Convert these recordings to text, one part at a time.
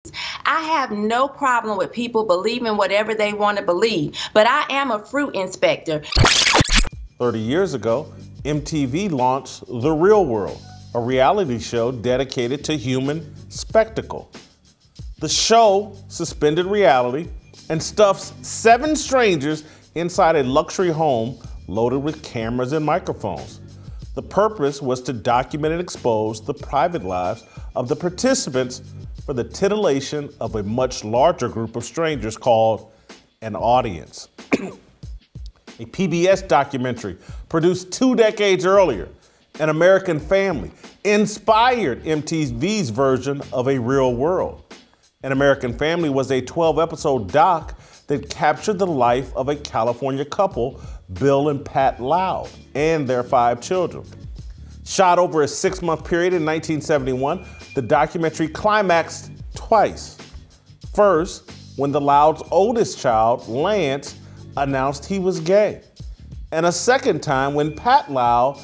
I have no problem with people believing whatever they want to believe, but I am a fruit inspector. 30 years ago, MTV launched The Real World, a reality show dedicated to human spectacle. The show suspended reality and stuffs 7 strangers inside a luxury home loaded with cameras and microphones. The purpose was to document and expose the private lives of the participants for the titillation of a much larger group of strangers called an audience. A PBS documentary produced 2 decades earlier, An American Family, inspired MTV's version of A Real World. An American Family was a 12-episode doc that captured the life of a California couple, Bill and Pat Loud, and their 5 children. Shot over a 6-month period in 1971, the documentary climaxed twice. First, when the Loud's oldest child, Lance, announced he was gay. And a second time when Pat Loud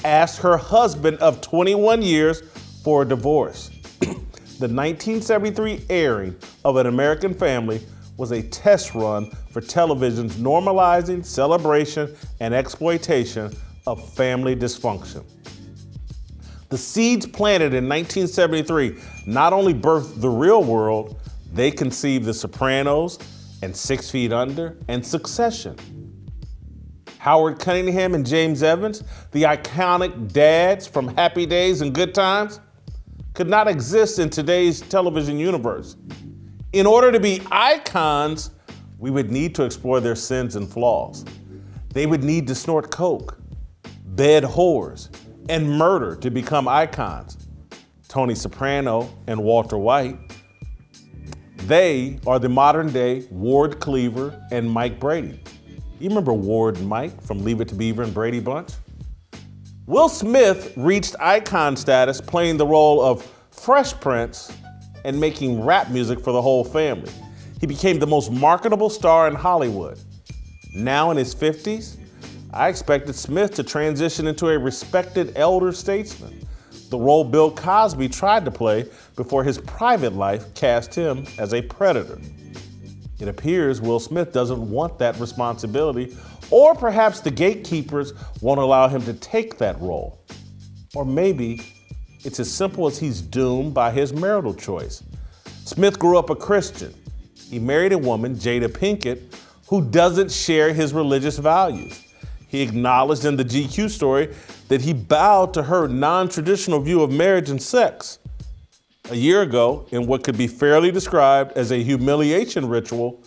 asked her husband of 21 years for a divorce. The 1973 airing of An American Family was a test run for television's normalizing, celebration, and exploitation of family dysfunction. The seeds planted in 1973 not only birthed The Real World, they conceived The Sopranos and 6 Feet Under and Succession. Howard Cunningham and James Evans, the iconic dads from Happy Days and Good Times, could not exist in today's television universe. In order to be icons, we would need to explore their sins and flaws. They would need to snort coke, bed whores, and murder to become icons. Tony Soprano and Walter White, they are the modern day Ward Cleaver and Mike Brady. You remember Ward and Mike from Leave It to Beaver and Brady Bunch? Will Smith reached icon status playing the role of Fresh Prince and making rap music for the whole family. He became the most marketable star in Hollywood. Now in his 50s, I expected Smith to transition into a respected elder statesman, the role Bill Cosby tried to play before his private life cast him as a predator. It appears Will Smith doesn't want that responsibility, or perhaps the gatekeepers won't allow him to take that role. Or maybe it's as simple as he's doomed by his marital choice. Smith grew up a Christian. He married a woman, Jada Pinkett, who doesn't share his religious values. He acknowledged in the GQ story that he bowed to her non-traditional view of marriage and sex. A year ago, in what could be fairly described as a humiliation ritual,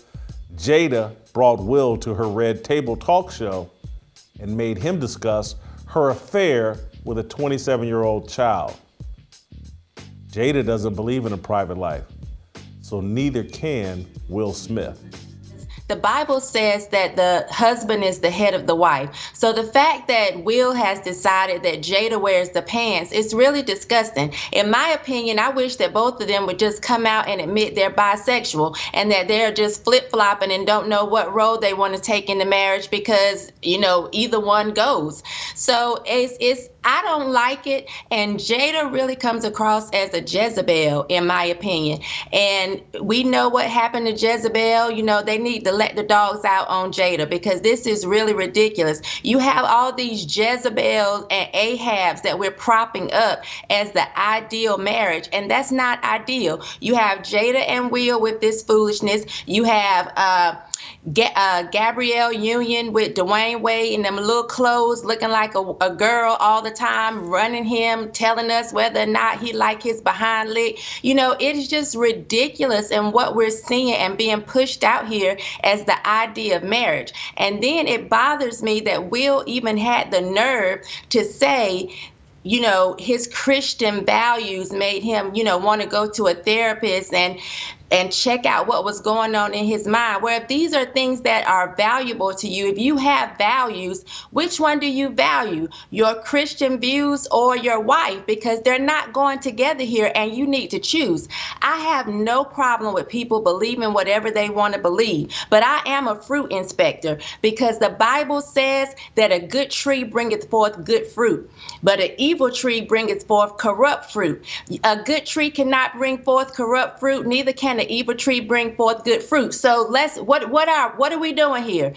Jada brought Will to her Red Table talk show and made him discuss her affair with a 27-year-old child. Jada doesn't believe in a private life, so neither can Will Smith. The Bible says that the husband is the head of the wife. So the fact that Will has decided that Jada wears the pants is really disgusting. In my opinion, I wish that both of them would just come out and admit they're bisexual and that they're just flip-flopping and don't know what role they want to take in the marriage because, you know, either one goes. So I don't like it, and Jada really comes across as a Jezebel, in my opinion. And we know what happened to Jezebel. You know, they need to let the dogs out on Jada because this is really ridiculous. You have all these Jezebels and Ahabs that we're propping up as the ideal marriage, and that's not ideal. You have Jada and Will with this foolishness. You have Gabrielle Union with Dwayne Wade in them little clothes, looking like a girl all the time, running him, telling us whether or not he like his behind lick. You know, it's just ridiculous in what we're seeing and being pushed out here as the idea of marriage. And then it bothers me that Will even had the nerve to say, you know, his Christian values made him, you know, want to go to a therapist and and check out what was going on in his mind. Where if these are things that are valuable to you, if you have values, which one do you value? Your Christian views or your wife? Because they're not going together here, and you need to choose. I have no problem with people believing whatever they want to believe, but I am a fruit inspector, because the Bible says that a good tree bringeth forth good fruit, but an evil tree bringeth forth corrupt fruit. A good tree cannot bring forth corrupt fruit, neither can an evil tree bring forth good fruit. So what are we doing here?